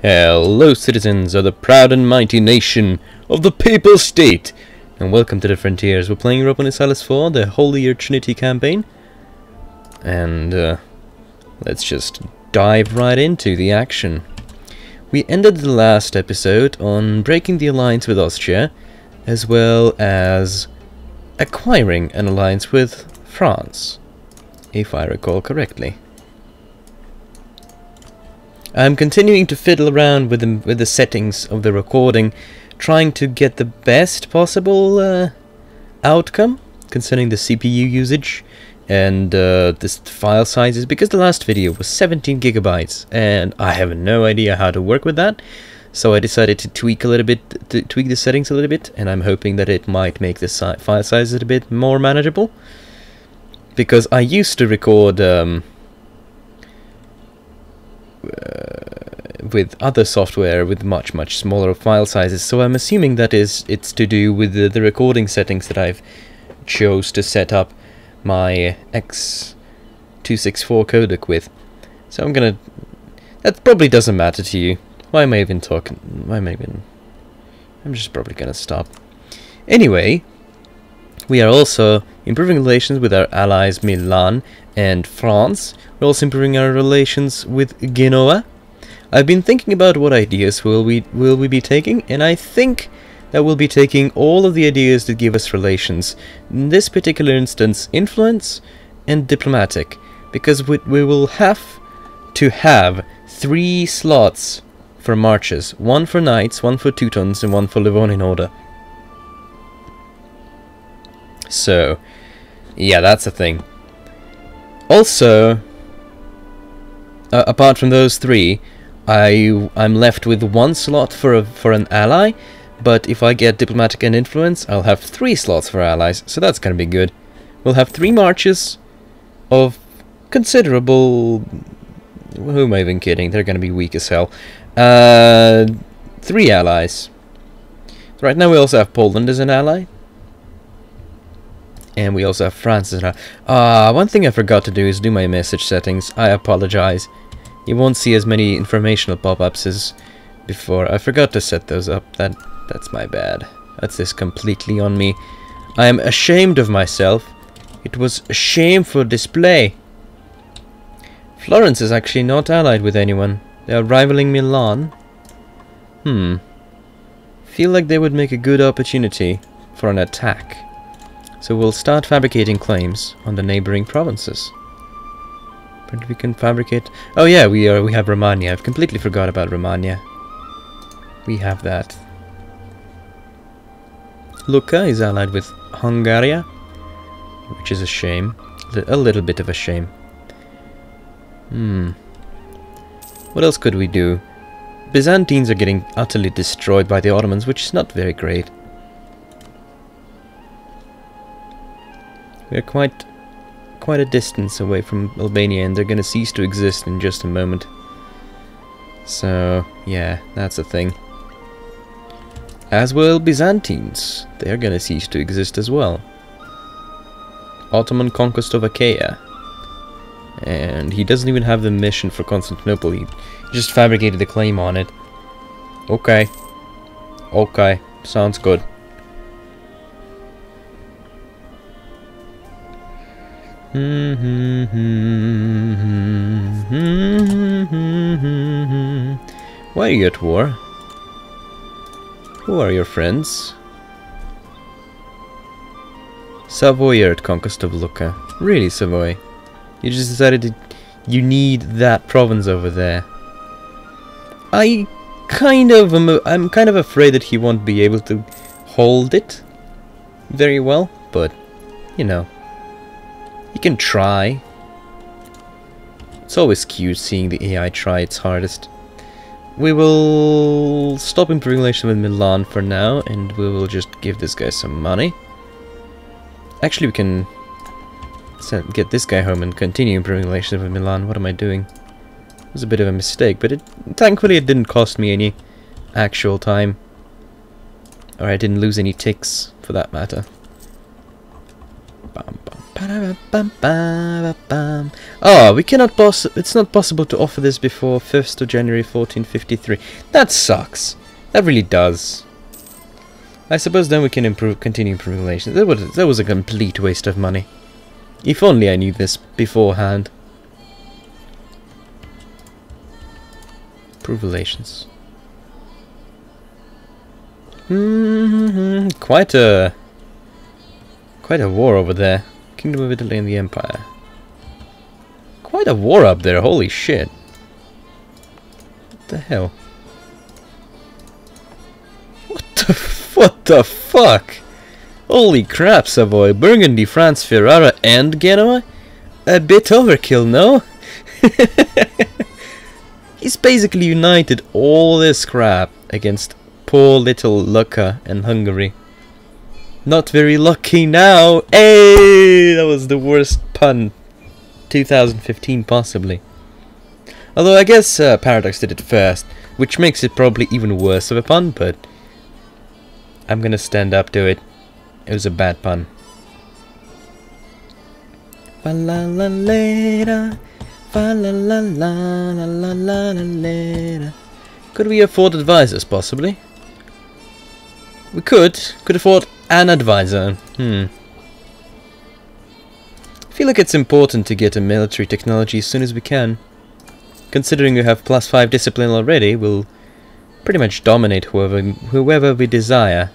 Hello, citizens of the proud and mighty nation of the Papal State, and welcome to the Frontiers. We're playing Europa Universalis 4, the Holy Trinity campaign, and let's just dive right into the action. We ended the last episode on breaking the alliance with Austria, as well as acquiring an alliance with France, if I recall correctly. I'm continuing to fiddle around with the settings of the recording, trying to get the best possible outcome concerning the CPU usage and this file sizes, because the last video was 17 gigabytes and I have no idea how to work with that. So I decided to tweak a little bit, to tweak the settings a little bit, and I'm hoping that it might make the file size a little bit more manageable. Because I used to record with other software with much smaller file sizes, so I'm assuming that it's to do with the recording settings that I've chose to set up my X264 codec with. So I'm gonna... that probably doesn't matter to you. Why am I even talking? Why am I even... I'm just probably gonna stop. Anyway, we are also improving relations with our allies Milan and France. We're also improving our relations with Genoa. I've been thinking about what ideas will we be taking, and I think that we'll be taking all of the ideas that give us relations. In this particular instance, influence and diplomatic, because we will have to have 3 slots for marches. 1 for knights, 1 for Teutons, and 1 for Livonian Order. So, yeah, that's a thing. Also, apart from those 3, I'm left with 1 slot for an ally, but if I get diplomatic and influence, I'll have 3 slots for allies, so that's gonna be good. We'll have 3 marches of considerable... who am I even kidding? They're gonna be weak as hell. 3 allies. Right now we also have Poland as an ally. And we also have France as an ally. One thing I forgot to do is do my message settings. I apologize. You won't see as many informational pop-ups as before. I forgot to set those up. That's my bad. That's just completely on me. I am ashamed of myself. It was a shameful display. Florence is actually not allied with anyone. They are rivaling Milan. Feel like they would make a good opportunity for an attack. So we'll start fabricating claims on the neighboring provinces. But we can fabricate... oh yeah, we have Romania. I've completely forgot about Romania. We have that. Lucca is allied with Hungary, which is a shame. A little bit of a shame. What else could we do? Byzantines are getting utterly destroyed by the Ottomans, which is not very great. We're quite a distance away from Albania, and they're gonna cease to exist in just a moment. So, yeah, that's a thing. As will Byzantines. They're gonna cease to exist as well. Ottoman conquest of Achaia. And he doesn't even have the mission for Constantinople. He just fabricated a claim on it. Okay. Okay. Sounds good. Why are you at war? Who are your friends? Savoy are at conquest of Lucca. Really, Savoy? You just decided you need that province over there. I'm kind of afraid that he won't be able to hold it very well, but you know, he can try. It's always cute seeing the AI try its hardest. We will stop improving relations with Milan for now, and we will just give this guy some money. Actually, we can get this guy home and continue improving relations with Milan. What am I doing? It was a bit of a mistake, but thankfully it didn't cost me any actual time. Or I didn't lose any ticks, for that matter. Bam, bam, Oh, we cannot it's not possible to offer this before 1st of January 1453. That sucks. That really does. I suppose then we can continue improving relations. That was a complete waste of money. If only I knew this beforehand. Improve relations. Quite a war over there. Kingdom of Italy and the Empire. Quite a war up there, holy shit. What the hell? What the fuck? Holy crap, Savoy, Burgundy, France, Ferrara and Genoa? A bit overkill, no? He's basically united all this crap against poor little Lucca and Hungary. Not very lucky now. Hey, that was the worst pun 2015 possibly. Although I guess Paradox did it first, which makes it probably even worse of a pun, but I'm gonna stand up to it. It was a bad pun. Could we afford advisors, possibly? We could afford an advisor. I feel like it's important to get a military technology as soon as we can. Considering we have +5 discipline already, we'll pretty much dominate whoever we desire.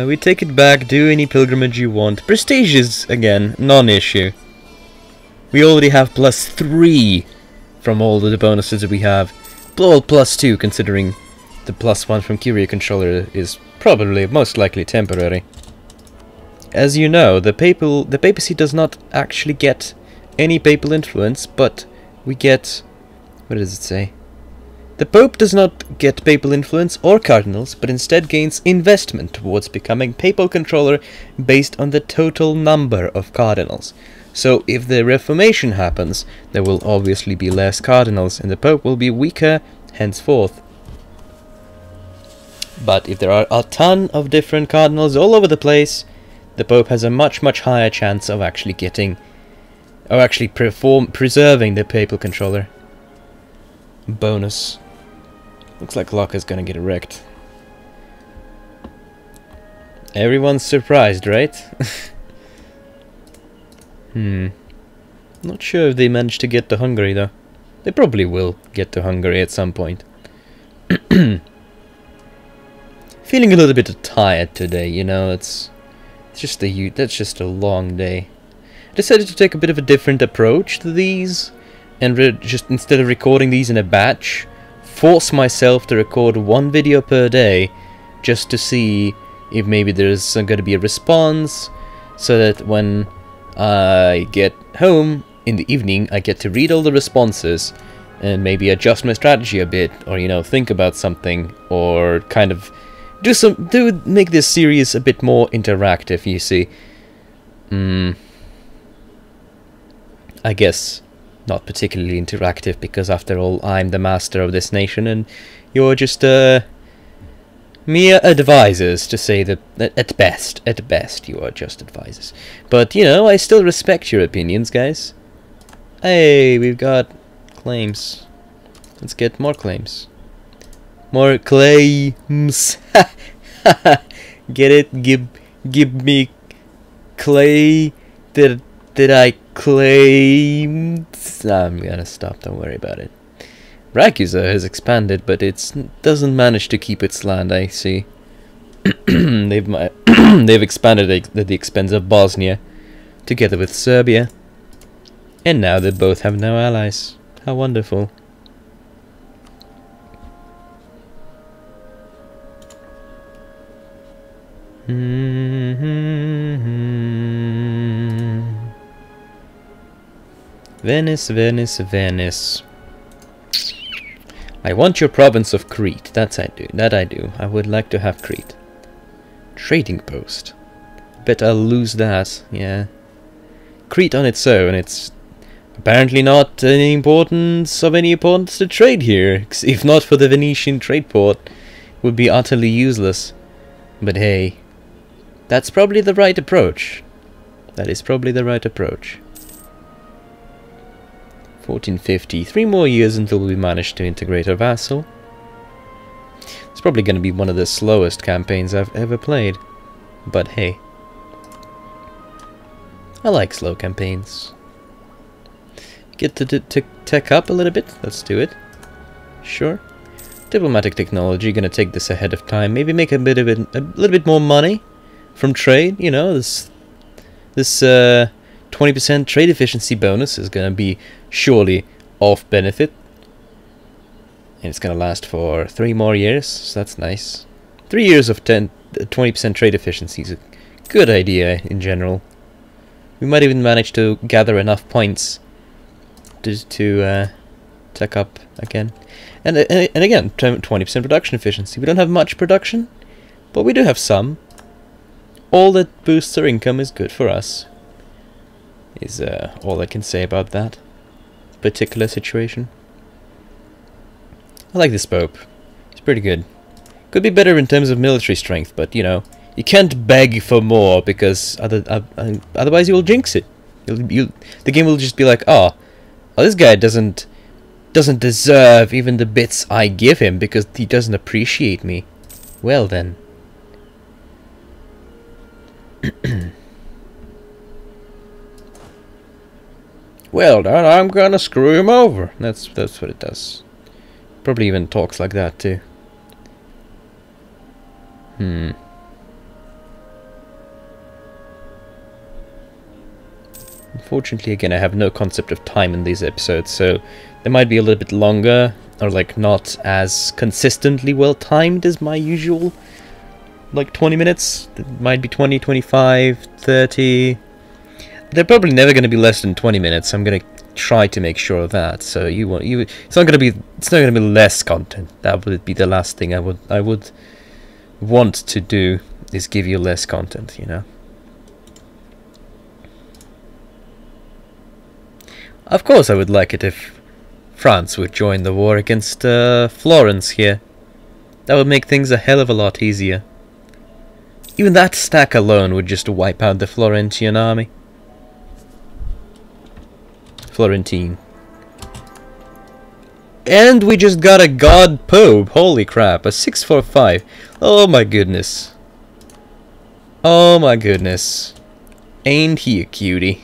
We take it back, do any pilgrimage you want. Prestige is, again, non-issue. We already have +3 from all the bonuses that we have. Well, +2 considering the +1 from Curia Controller is probably most likely temporary. As you know, the papacy does not actually get any papal influence, but we get... what does it say? The Pope does not get papal influence or cardinals, but instead gains investment towards becoming papal controller based on the total number of cardinals. So if the Reformation happens, there will obviously be less cardinals, and the Pope will be weaker henceforth. But if there are a ton of different cardinals all over the place, the Pope has a much higher chance of actually getting... or actually preserving the papal controller. Bonus. Looks like Locke is gonna get wrecked. Everyone's surprised, right? Not sure if they managed to get to Hungary, though. They probably will get to Hungary at some point. Feeling a little bit tired today, you know, that's just a long day. I decided to take a bit of a different approach to these, and just instead of recording these in a batch, force myself to record 1 video per day, just to see if maybe there's going to be a response, so that when I get home in the evening, I get to read all the responses and maybe adjust my strategy a bit, or you know, think about something, or kind of make this series a bit more interactive. You see, I guess not particularly interactive, because after all, I'm the master of this nation, and you're just mere advisors, to say that at best you are just advisors. But you know, I still respect your opinions, guys. Hey, we've got claims. Let's get more claims. More claims. Get it? Give me clay. Did I claim? I'm gonna stop. Don't worry about it. Ragusa has expanded, but it doesn't manage to keep its land, I see. They've expanded at the expense of Bosnia, together with Serbia. And now they both have no allies. How wonderful. Venice, Venice, Venice. I want your province of Crete. That I do. I would like to have Crete. Trading post. Bet I'll lose that. Yeah. Crete on its own, it's Apparently not any importance to trade here. If not for the Venetian trade port, it would be utterly useless. But hey, that's probably the right approach. That is probably the right approach. 1450. 3 more years until we manage to integrate our vassal. It's probably going to be one of the slowest campaigns I've ever played. But hey, I like slow campaigns. Get to tech up a little bit. Let's do it. Sure. Diplomatic technology. Gonna take this ahead of time. Maybe make a little bit more money from trade. You know, this 20% trade efficiency bonus is gonna be surely of benefit, and it's gonna last for 3 more years. So that's nice. 3 years of 20% trade efficiency is a good idea in general. We might even manage to gather enough points to tech up again. And again, 20% production efficiency. We don't have much production, but we do have some. All that boosts our income is good for us. Is all I can say about that particular situation. I like this Pope. He's pretty good. Could be better in terms of military strength, but you know, you can't beg for more because otherwise you will jinx it. The game will just be like, oh, this guy doesn't deserve even the bits I give him because he doesn't appreciate me. Well then. Well then, I'm gonna screw him over. That's what it does. Probably even talks like that too. Unfortunately, again, I have no concept of time in these episodes, so they might be a little bit longer, or like not as consistently well timed as my usual, like 20 minutes. It might be 20, 25, 30. They're probably never going to be less than 20 minutes. I'm going to try to make sure of that. So it's not going to be less content. That would be the last thing I would want to do, is give you less content, you know. Of course I would like it if France would join the war against Florence here. That would make things a hell of a lot easier. Even that stack alone would just wipe out the Florentine army. Florentine. And we just got a god pope. Holy crap, a 645. Oh my goodness. Oh my goodness. Ain't he a cutie?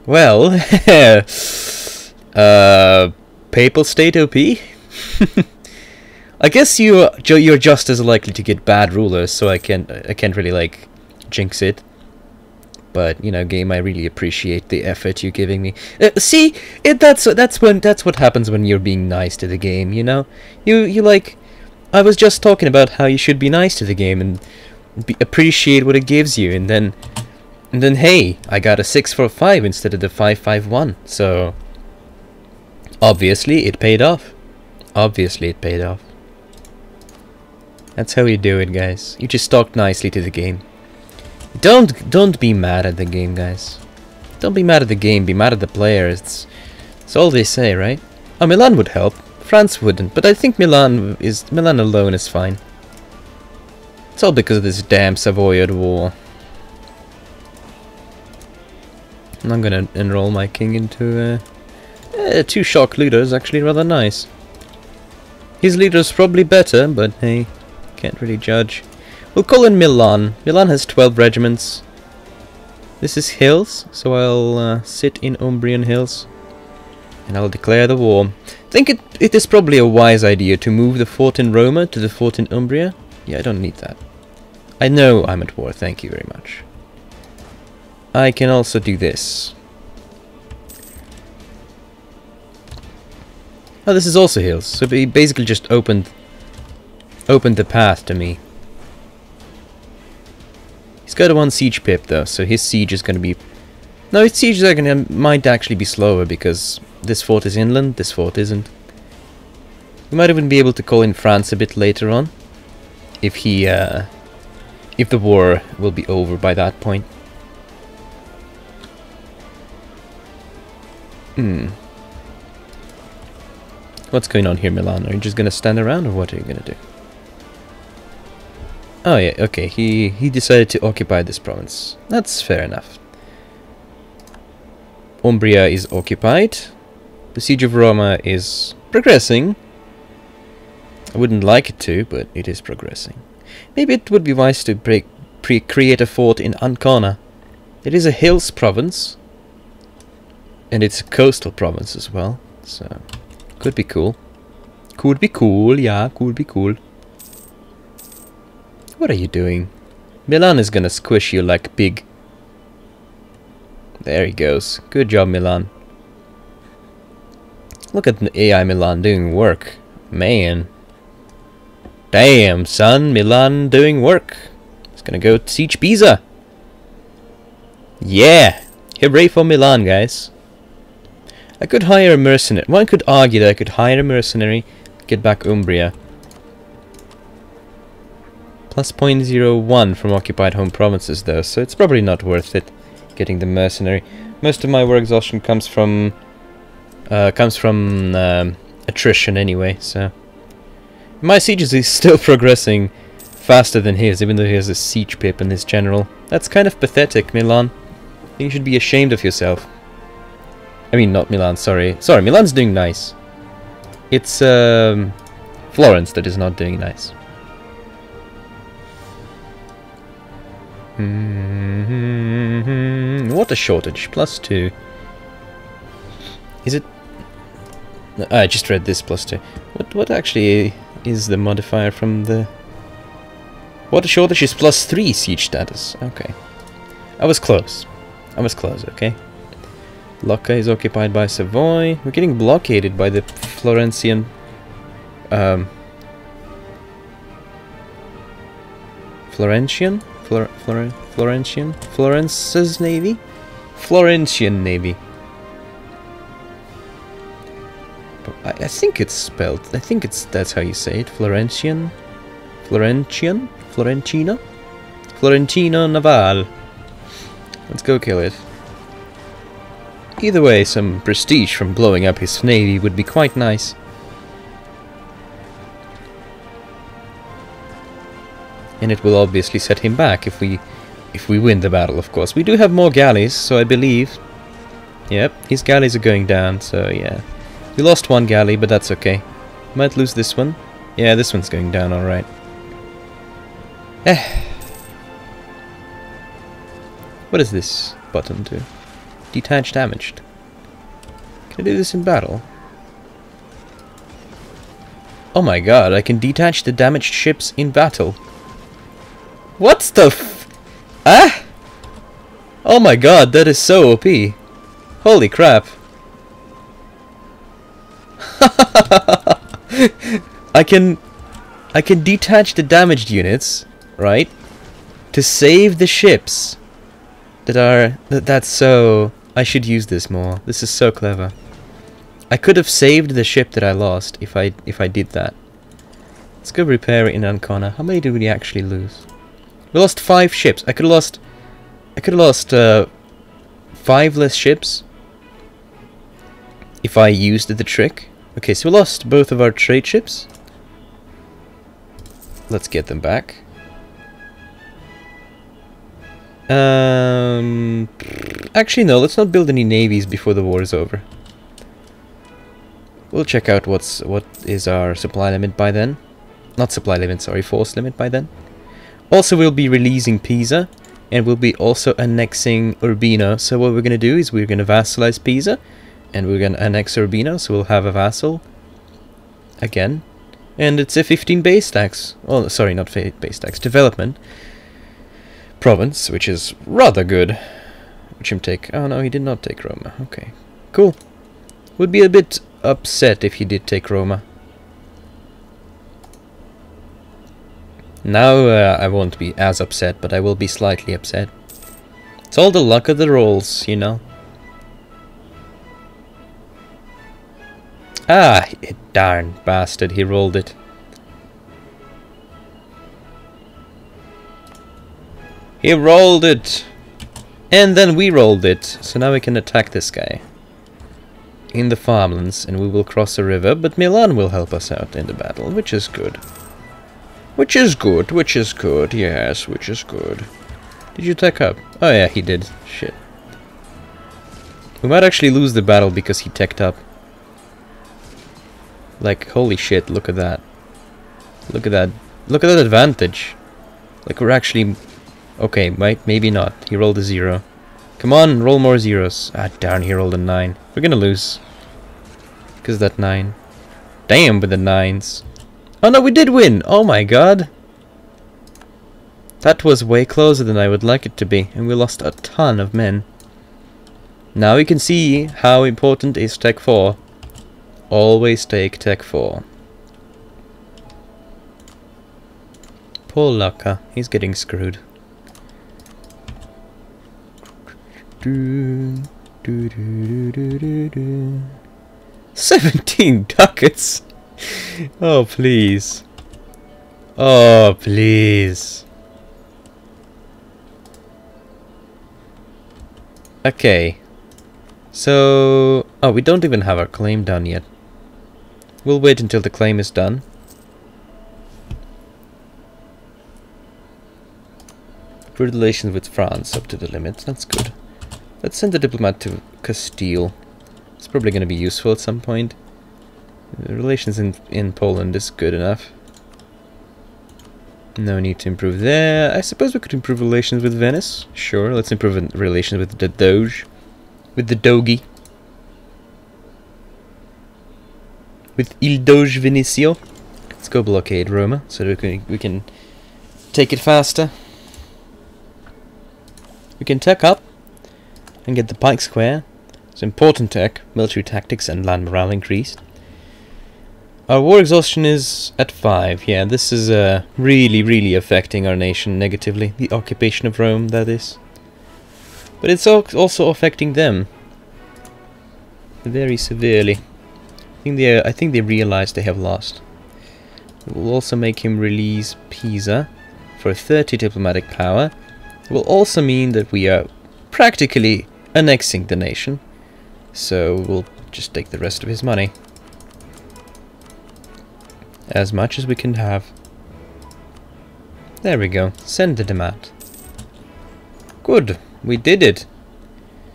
Well, Papal State OP? I guess you're just as likely to get bad rulers, so I can't really like jinx it. But you know, game, I really appreciate the effort you're giving me. See, that's what happens when you're being nice to the game. You know, you like, I was just talking about how you should be nice to the game and appreciate what it gives you, and then hey, I got a 645 instead of the 551. So obviously it paid off. Obviously it paid off. That's how you do it, guys. You just talk nicely to the game. Don't be mad at the game, guys. Don't be mad at the game, be mad at the players. It's all they say, right? Oh, Milan would help. France wouldn't, but I think Milan alone is fine. It's all because of this damn Savoyard war. And I'm gonna enroll my king into 2 shock leaders, actually rather nice. His leader's probably better, but hey, can't really judge. We'll call in Milan. Milan has 12 regiments. This is hills, so I'll sit in Umbrian hills. And I'll declare the war. I think it is probably a wise idea to move the fort in Roma to the fort in Umbria. Yeah, I don't need that. I know I'm at war, thank you very much. I can also do this. Oh, this is also hills, so he basically just opened the path to me. He's got a 1 siege pip though, so his siege is going to be... No, his siege might actually be slower because this fort is inland, this fort isn't. We might even be able to call in France a bit later on, if the war will be over by that point. Hmm. What's going on here, Milan? Are you just gonna stand around, or what are you gonna do? Oh yeah, okay, he decided to occupy this province. That's fair enough. Umbria is occupied. The siege of Roma is progressing. I wouldn't like it to, but it is progressing. Maybe it would be wise to create a fort in Ancona. It is a hills province. And it's a coastal province as well. So, could be cool. Could be cool, yeah, could be cool. What are you doing? Milan is gonna squish you like pig. There he goes. Good job, Milan. Look at the AI Milan doing work. Man. Damn, son, Milan doing work. He's gonna go siege Pisa. Yeah! Hooray for Milan, guys. I could hire a mercenary. One could argue that I could hire a mercenary, get back Umbria. Plus 0.01 from occupied home provinces, though, so it's probably not worth it getting the mercenary. Most of my war exhaustion comes from attrition anyway, so. My sieges is still progressing faster than his, even though he has a siege pip in his general. That's kind of pathetic, Milan. I think you should be ashamed of yourself. I mean, not Milan, sorry. Sorry, Milan's doing nice. It's Florence that is not doing nice. What a shortage, +2. Is it? I just read this +2. What actually is the modifier from the... What a shortage is +3 siege status. Okay. I was close. I was close, okay. Lucca is occupied by Savoy. We're getting blockaded by the Florentian... Florentian? Florence's navy? Florentian navy. I think it's spelled. I think that's how you say it. Florentian? Florentian? Florentino? Florentino Naval. Let's go kill it. Either way, some prestige from blowing up his navy would be quite nice. And it will obviously set him back if we win the battle, of course. We do have more galleys, so I believe... Yep, his galleys are going down, so yeah. We lost one galley, but that's okay. Might lose this one. Yeah, this one's going down, alright. What is this button do? Detach damaged. Can I do this in battle? Oh my god, I can detach the damaged ships in battle. What the f... Ah! Oh my god, that is so OP. Holy crap. I can detach the damaged units, right? To save the ships that are... That's so... I should use this more. This is so clever. I could have saved the ship that I lost if I did that. Let's go repair it in Ancona. How many did we actually lose? We lost 5 ships. I could have lost 5 less ships if I used the trick. Okay, so we lost both of our trade ships. Let's get them back. Actually, no. Let's not build any navies before the war is over. We'll check out what is our supply limit by then. Not supply limit, sorry, force limit by then. Also, we'll be releasing Pisa, and we'll be also annexing Urbino. So what we're going to do is we're going to vassalize Pisa, and we're going to annex Urbino, so we'll have a vassal again. And it's a 15 base tax. Oh, sorry, not base tax, development province, which is rather good. Which him take? Oh no, he did not take Roma. Okay, cool. Would be a bit upset if he did take Roma. Now I won't be as upset, but I will be slightly upset. It's all the luck of the rolls, you know. Ah, darn bastard, he rolled it. He rolled it! And then we rolled it, so now we can attack this guy. in the farmlands and we will cross a river, but Milan will help us out in the battle, which is good. Which is good, yes, which is good. Did you tech up? Oh yeah, he did. Shit. We might actually lose the battle because he teched up. Like, holy shit, look at that. Look at that. Look at that advantage. Like, we're actually... Okay, maybe not. He rolled a 0. Come on, roll more zeros. Ah, darn, he rolled a 9. We're gonna lose. Because of that 9. Damn, with the 9s. Oh no, we did win! Oh my god! That was way closer than I would like it to be, and we lost a ton of men. Now we can see how important is Tech 4. Always take Tech 4. Poor Laka, he's getting screwed. 17 ducats! Oh, please. Oh, please. Okay. So... Oh, we don't even have our claim done yet. We'll wait until the claim is done. Good relations with France up to the limit. That's good. Let's send a diplomat to Castile. It's probably going to be useful at some point. Relations in Poland is good enough. No need to improve there. I suppose we could improve relations with Venice. Sure, let's improve relations with the Doge. With the Dogi. With Il Doge Vinicio. Let's go blockade Roma so that we can take it faster. We can tech up and get the Pike Square. It's important tech, military tactics and land morale increased. Our war exhaustion is at 5. Yeah, this is really affecting our nation negatively. The occupation of Rome, that is. But it's also affecting them very severely. I think they realize they have lost. It will also make him release Pisa for 30 diplomatic power. It will also mean that we are practically annexing the nation. So we'll just take the rest of his money. As much as we can have. There we go. Send the demand. Good. We did it.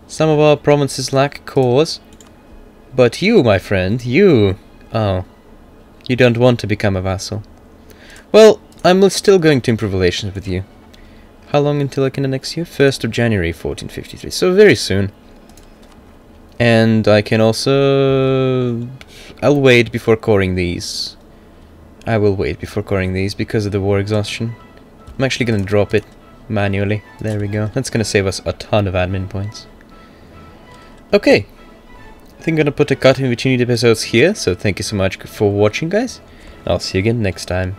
Some of our provinces lack cores. But you, my friend, you... Oh. You don't want to become a vassal. Well, I'm still going to improve relations with you. How long until I can annex you? 1st of January 1453. So very soon. And I can also... I'll wait before coring these. I will wait before coring these because of the war exhaustion. I'm actually going to drop it manually. There we go. That's going to save us a ton of admin points. Okay. I think I'm going to put a cut in between the episodes here. So thank you so much for watching, guys. I'll see you again next time.